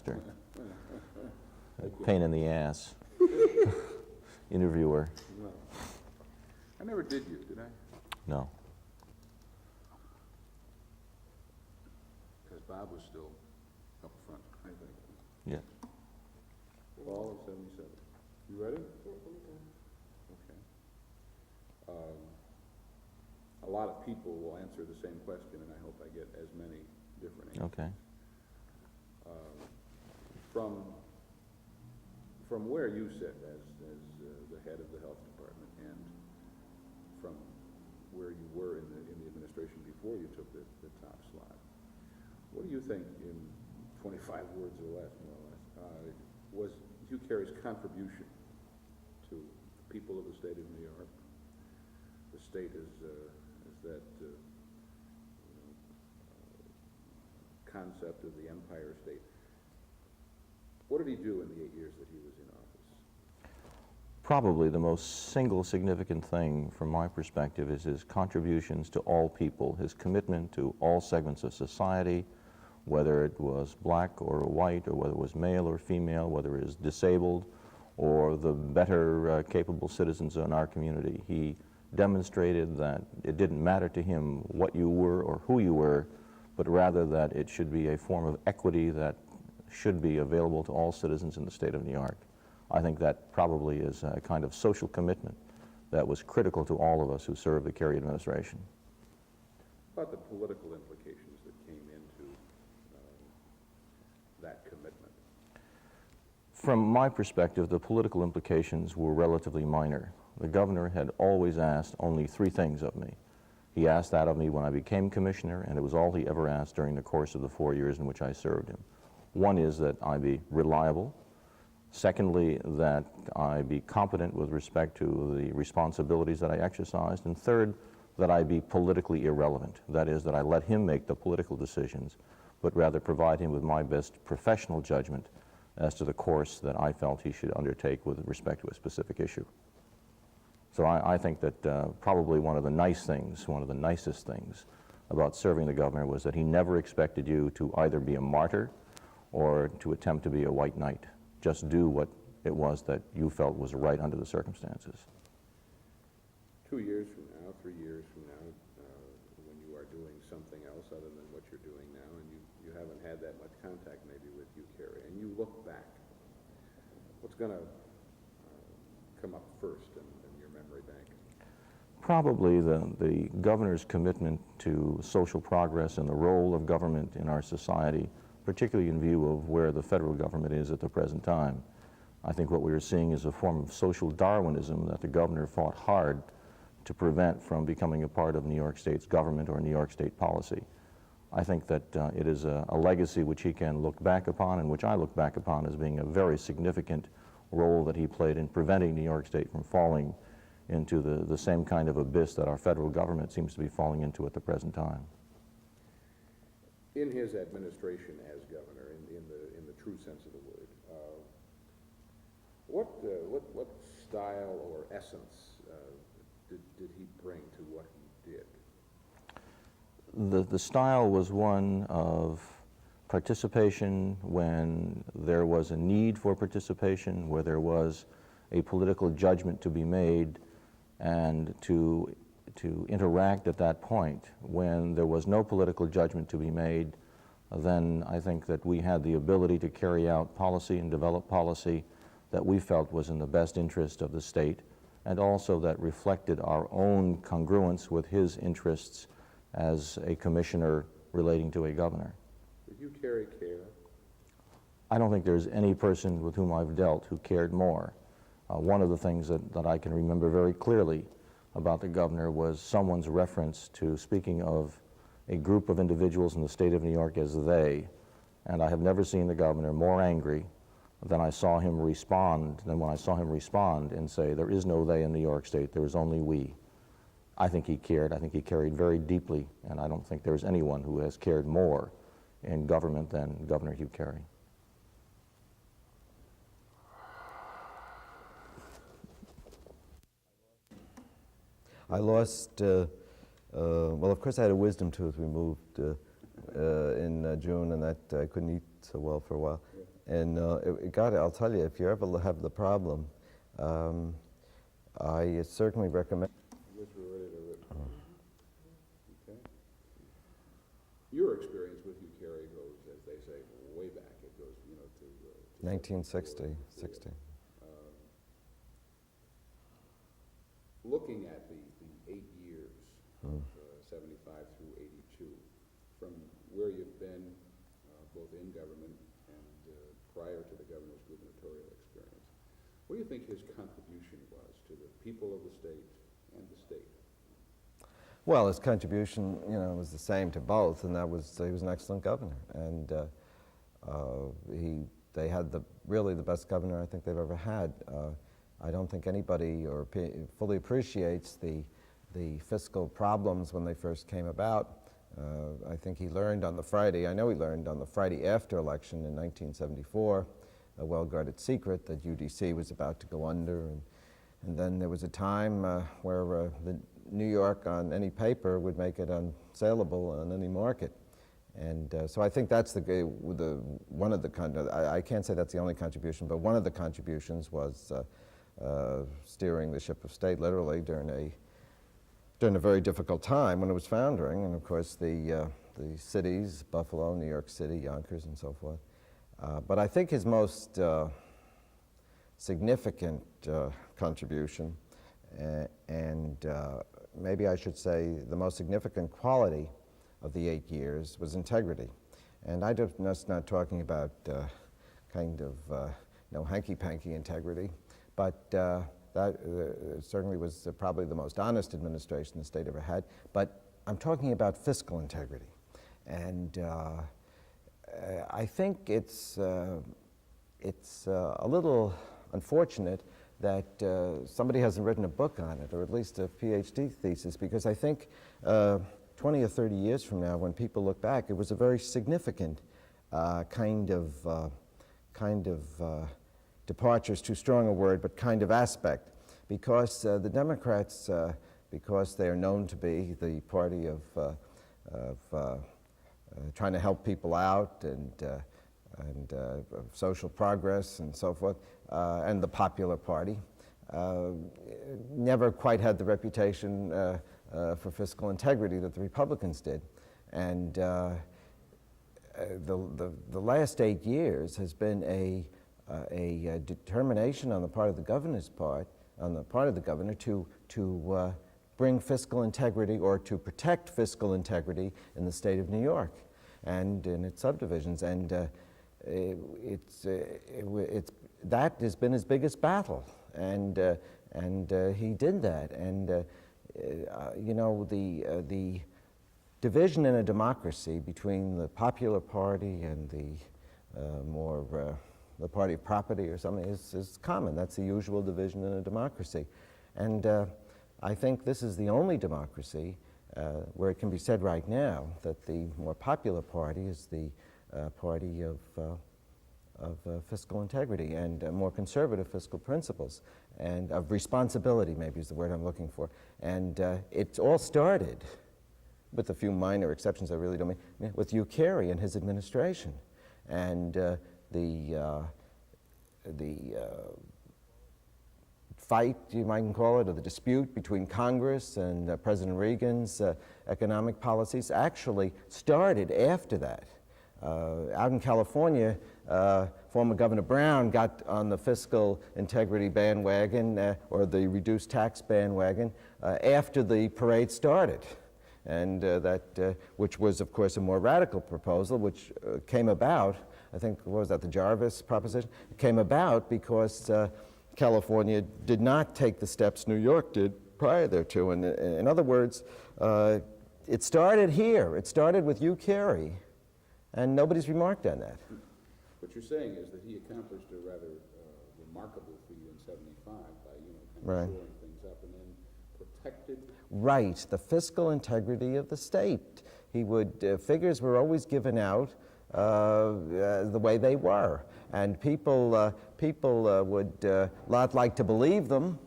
master. A pain in the ass. Interviewer. Well, I never did you, did I? No. Because Bob was still up front, I think. Yeah. Fall of '77. You ready? Okay. A lot of people will answer the same question, and I hope I get as many different answers. Okay. From where you sit as the head of the health department, and from where you were in the administration before you took the top slot, what do you think, in 25 words or less, more or less, was Hugh Carey's contribution to the people of the state of New York? The state is that concept of the Empire State. What did he do in the 8 years that he was in office? Probably the most single significant thing from my perspective is his contributions to all people, his commitment to all segments of society, whether it was black or white, or whether it was male or female, whether it was disabled or the better capable citizens in our community. He demonstrated that it didn't matter to him what you were or who you were, but rather that it should be a form of equity that should be available to all citizens in the state of New York. I think that probably is a kind of social commitment that was critical to all of us who served the Carey administration. What about the political implications that came into that commitment? From my perspective, the political implications were relatively minor. The governor had always asked only 3 things of me. He asked that of me when I became commissioner, and it was all he ever asked during the course of the 4 years in which I served him. One is that I be reliable. Secondly, that I be competent with respect to the responsibilities that I exercised. And third, that I be politically irrelevant. That is, that I let him make the political decisions, but rather provide him with my best professional judgment as to the course that I felt he should undertake with respect to a specific issue. So I think that probably one of the nice things, one of the nicest things about serving the governor was that he never expected you to either be a martyr or to attempt to be a white knight. Just do what it was that you felt was right under the circumstances. 2 years from now, 3 years from now, when you are doing something else other than what you're doing now, and you haven't had that much contact maybe with Hugh Carey, and you look back, what's going to come up first in your memory bank? Probably the governor's commitment to social progress and the role of government in our society, particularly in view of where the federal government is at the present time. I think what we are seeing is a form of social Darwinism that the governor fought hard to prevent from becoming a part of New York State's government or New York State policy. I think that it is a legacy which he can look back upon, and which I look back upon as being a very significant role that he played in preventing New York State from falling into the same kind of abyss that our federal government seems to be falling into at the present time. In his administration as governor, in the true sense of the word, what style or essence did he bring to what he did? The style was one of participation when there was a need for participation, where there was a political judgment to be made, and to interact at that point. When there was no political judgment to be made, then I think that we had the ability to carry out policy and develop policy that we felt was in the best interest of the state, and also that reflected our own congruence with his interests as a commissioner relating to a governor. Did you care? I don't think there's any person with whom I've dealt who cared more. One of the things that I can remember very clearly about the governor was someone's reference to speaking of a group of individuals in the state of New York as they, and I have never seen the governor more angry than when I saw him respond and say, there is no they in New York State, there is only we. I think he cared. I think he carried very deeply, and I don't think there's anyone who has cared more in government than Governor Hugh Carey. I lost, well, of course I had a wisdom tooth removed in June, and that I couldn't eat so well for a while. And I'll tell you, if you ever have the problem, I certainly recommend. I guess we're ready to rip. Okay. Your experience with you, Carey, goes, as they say, way back. It goes, you know, to 1960, 64, 60. Looking at the 8 years, of 75 through 82, from where you've been, both in government and prior to the governor's gubernatorial experience, what do you think his contribution was to the people of the state and the state? Well, his contribution, was the same to both, and that was he was an excellent governor, and they had really the best governor I think they've ever had. I don't think anybody fully appreciates the fiscal problems when they first came about. I think he learned on the Friday, I know he learned on the Friday after election in 1974, a well-guarded secret that UDC was about to go under, and then there was a time where the New York on any paper would make it unsaleable on any market. And so I think that's one of the, I can't say that's the only contribution, but one of the contributions was steering the ship of state literally during a very difficult time when it was foundering, and of course the cities, Buffalo, New York City, Yonkers, and so forth. But I think his most significant contribution, and maybe I should say the most significant quality of the 8 years, was integrity. And I'm just not talking about hanky-panky integrity, but that certainly was probably the most honest administration the state ever had. But I'm talking about fiscal integrity. And I think it's a little unfortunate that somebody hasn't written a book on it, or at least a PhD thesis, because I think 20 or 30 years from now, when people look back, it was a very significant kind of departure is too strong a word, but kind of aspect, because the Democrats, because they are known to be the party of trying to help people out and social progress and so forth, and the popular party, never quite had the reputation for fiscal integrity that the Republicans did. And the last 8 years has been a determination on the part of the governor's part, on the part of the governor, to bring fiscal integrity, or to protect fiscal integrity in the state of New York and in its subdivisions. And that has been his biggest battle, and he did that. And the division in a democracy between the popular party and the the party of property or something is common. That's the usual division in a democracy. And I think this is the only democracy where it can be said right now that the more popular party is the party of fiscal integrity and more conservative fiscal principles, and of responsibility, maybe is the word I'm looking for. And it all started, with a few minor exceptions I really don't mean, with Hugh Carey and his administration. And the fight, you might call it, or the dispute between Congress and President Reagan's economic policies actually started after that. Out in California, former Governor Brown got on the fiscal integrity bandwagon, or the reduced tax bandwagon, after the parade started. And which was, of course, a more radical proposal, which came about, I think, what was that, the Jarvis proposition? It came about because California did not take the steps New York did prior thereto. And in other words, it started here. It started with Hugh Carey, and nobody's remarked on that. What you're saying is that he accomplished a rather remarkable feat in '75 by, Right. shoring things up, and then protected. Right, the fiscal integrity of the state. He would, figures were always given out the way they were, and people would not like to believe them.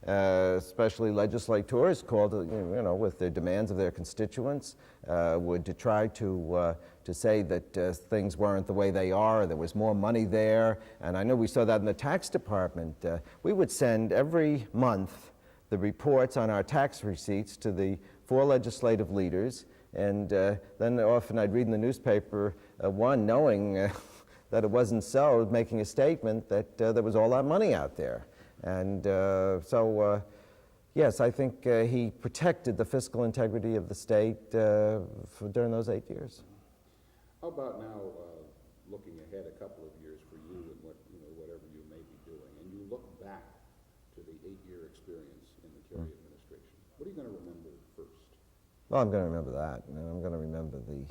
especially legislators called, you know, with their demands of their constituents, would to try to say that things weren't the way they are, there was more money there. And I know we saw that in the tax department. We would send every month the reports on our tax receipts to the 4 legislative leaders, and then often I'd read in the newspaper one knowing that it wasn't so, making a statement that there was all that money out there. And yes, I think he protected the fiscal integrity of the state during those 8 years. How about now, looking ahead a couple of years for you and what, you know, whatever you may be doing, and you look back to the 8-year experience in the Carey administration, what are you going to remember first? Well, I'm going to remember that, and I'm going to remember the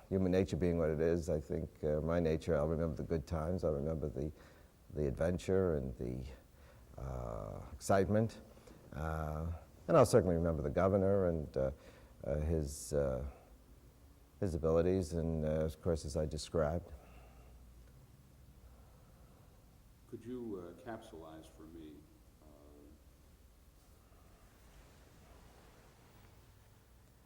human nature being what it is. I think my nature, I'll remember the good times, I'll remember the adventure and the excitement, and I'll certainly remember the governor and his abilities, and of course, as I described. Could you capsulize for me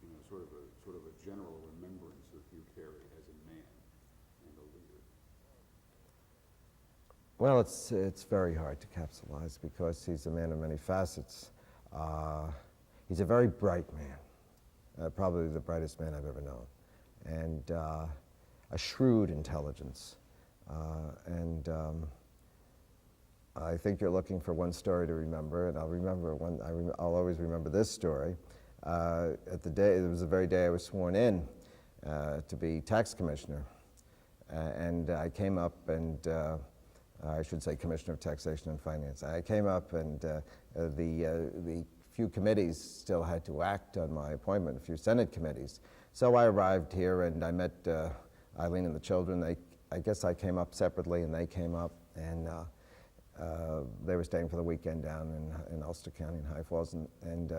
you know, sort of a general remembrance of Hugh Carey as a man and a leader? Well, it's very hard to capsulize because he's a man of many facets. He's a very bright man, probably the brightest man I've ever known, and a shrewd intelligence. And I think you're looking for one story to remember, and I'll remember one. I'll always remember this story. At the day, it was the very day I was sworn in to be tax commissioner, and I came up and. I should say Commissioner of Taxation and Finance. I came up and the few committees still had to act on my appointment, a few Senate committees. So I arrived here and I met Eileen and the children. I guess I came up separately and they came up, and they were staying for the weekend down in Ulster County in High Falls, and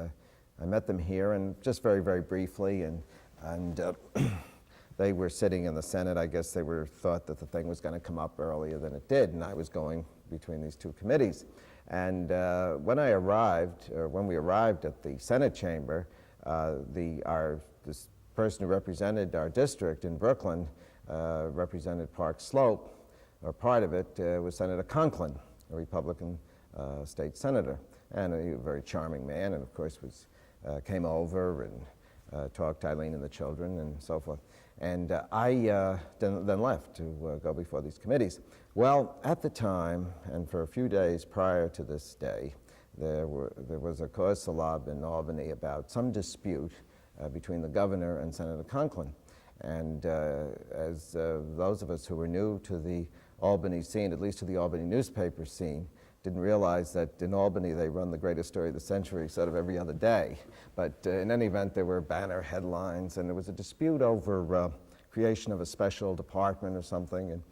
I met them here, and just very, very briefly, and they were sitting in the Senate. I guess they thought that the thing was going to come up earlier than it did, and I was going between these two committees. And when we arrived at the Senate chamber, this person who represented our district in Brooklyn, represented Park Slope, or part of it, was Senator Coughlin, a Republican state senator, and a very charming man, and of course came over and talked to Eileen and the children and so forth. And I then left to go before these committees. Well, at the time, and for a few days prior to this day, there was a cause célèbre in Albany about some dispute between the governor and Senator Coughlin. And as those of us who were new to the Albany scene, at least to the Albany newspaper scene, didn't realize that in Albany they run the greatest story of the century sort of every other day. But in any event, there were banner headlines, and there was a dispute over creation of a special department or something, and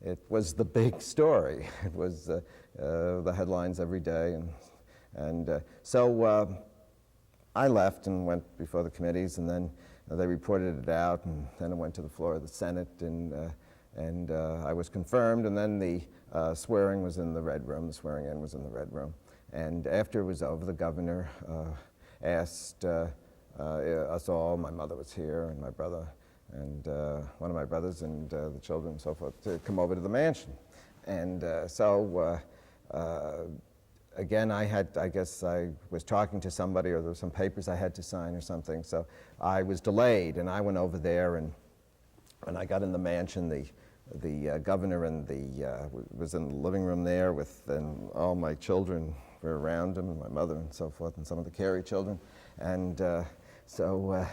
it was the big story. It was the headlines every day, and so I left and went before the committees, and then they reported it out, and then it went to the floor of the Senate, and I was confirmed, and then the swearing was in the Red Room. The swearing-in was in the Red Room. And after it was over, the governor asked us all, my mother was here, and my brother, and one of my brothers, and the children and so forth, to come over to the mansion. And so again, I guess I was talking to somebody, or there were some papers I had to sign or something, so I was delayed, and I went over there, and when I got in the mansion, the governor was in the living room there and all my children were around him, my mother and so forth, and some of the Carey children. And so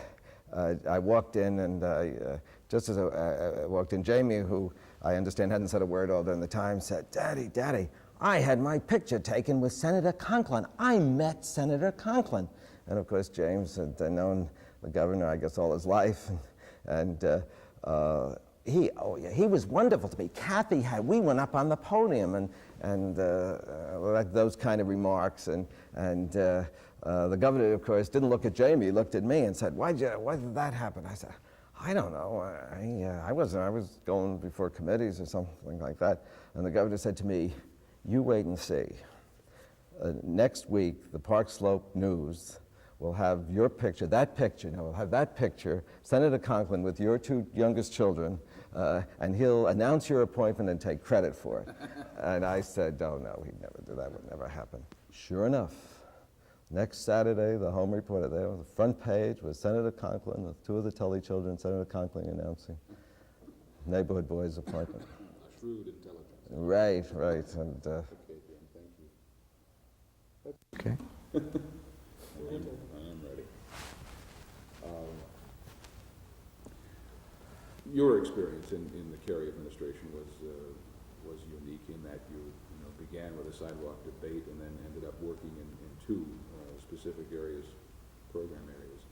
I walked in, and just as I walked in, Jamie, who I understand hadn't said a word all during the time, said, Daddy, I had my picture taken with Senator Coughlin. I met Senator Coughlin. And of course, James had known the governor, I guess, all his life. And he was wonderful to me. Kathy we went up on the podium, and like those kind of remarks. And the governor, of course, didn't look at Jamie. He looked at me and said, why did that happen? I said, I don't know. I was going before committees or something like that. And the governor said to me, You wait and see. Next week, the Park Slope News will have your picture, we'll have that picture, Senator Coughlin with your two youngest children, and he'll announce your appointment and take credit for it. And I said, oh no, he'd never do that, would never happen. Sure enough, next Saturday, the home reporter there, on the front page was Senator Coughlin with two of the Tully children, Senator Coughlin announcing neighborhood boy's appointment. A shrewd intelligence. Right, and Okay, Jim, thank you. Okay. I'm ready. Your experience in the Carey administration was unique in that you began with a sidewalk debate and then ended up working in two specific areas, program areas.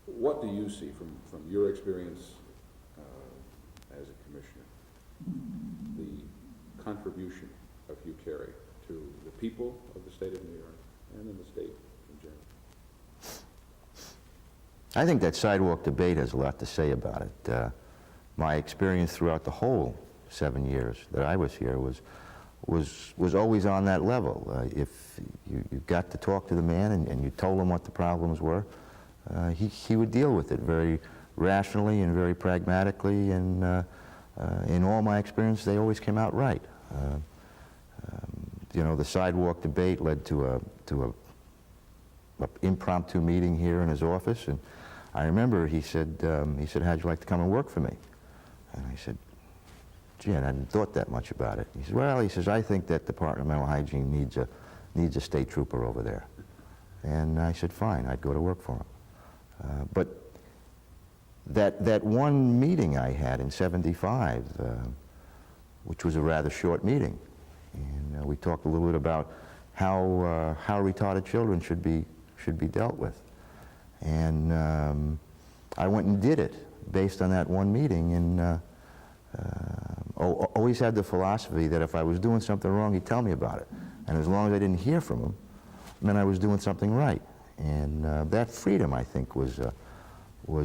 What do you see from your experience as a commissioner, the contribution of Hugh Carey to the people of the state of New York and in the state in general? I think that sidewalk debate has a lot to say about it. My experience throughout the whole 7 years that I was here was always on that level. If you got to talk to the man and you told him what the problems were, he would deal with it very rationally and very pragmatically, and in all my experience, they always came out right. The sidewalk debate led to a impromptu meeting here in his office, and I remember he said, how'd you like to come and work for me? And I said, gee, I hadn't thought that much about it. He said, well, I think that departmental hygiene needs a state trooper over there. And I said, fine, I'd go to work for him. But that one meeting I had in '75, which was a rather short meeting, and we talked a little bit about how retarded children should be dealt with. And I went and did it based on that one meeting, and always had the philosophy that if I was doing something wrong, he'd tell me about it. And as long as I didn't hear from him, it meant I was doing something right. And that freedom, I think, was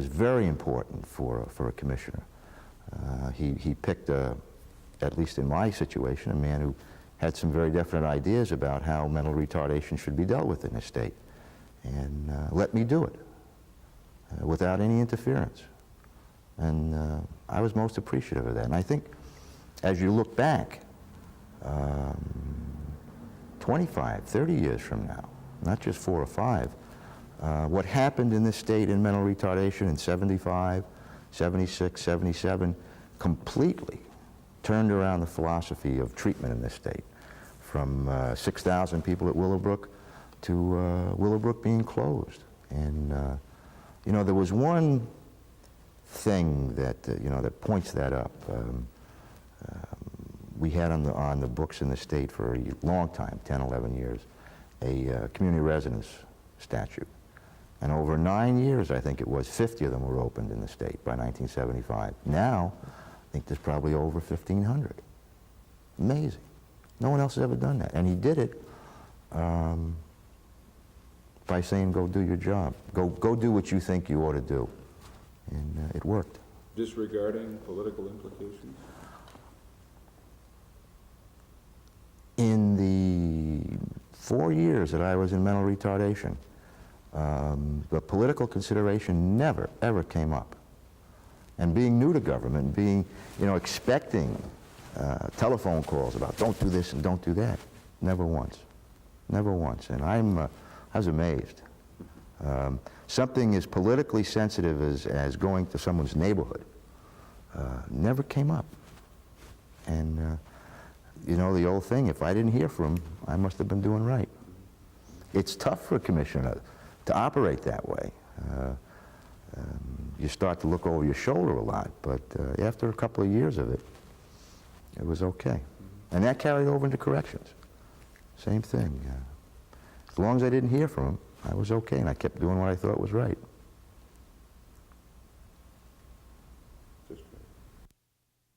very important for a commissioner. He picked, at least in my situation, a man who had some very definite ideas about how mental retardation should be dealt with in the state, and let me do it without any interference. And I was most appreciative of that. And I think as you look back 25, 30 years from now, not just 4 or 5, what happened in this state in mental retardation in '75, '76, '77 completely turned around the philosophy of treatment in this state, from 6,000 people at Willowbrook to Willowbrook being closed. And there was one thing that that points that up. We had on the books in the state for a long time, 10, 11 years, a community residence statute. And over 9 years, I think it was, 50 of them were opened in the state by 1975. Now, I think there's probably over 1,500. Amazing. No one else has ever done that. And he did it by saying, go do your job. Go do what you think you ought to do. And it worked. Disregarding political implications? In the 4 years that I was in mental retardation, the political consideration never, ever came up. And being new to government, being, expecting telephone calls about don't do this and don't do that, never once. Never once. And I was amazed. Something as politically sensitive as going to someone's neighborhood never came up. And, the old thing, if I didn't hear from him, I must have been doing right. It's tough for a commissioner to operate that way. You start to look over your shoulder a lot, but after a couple of years of it, it was okay. And that carried over into corrections. Same thing. As long as I didn't hear from him, I was okay, and I kept doing what I thought was right.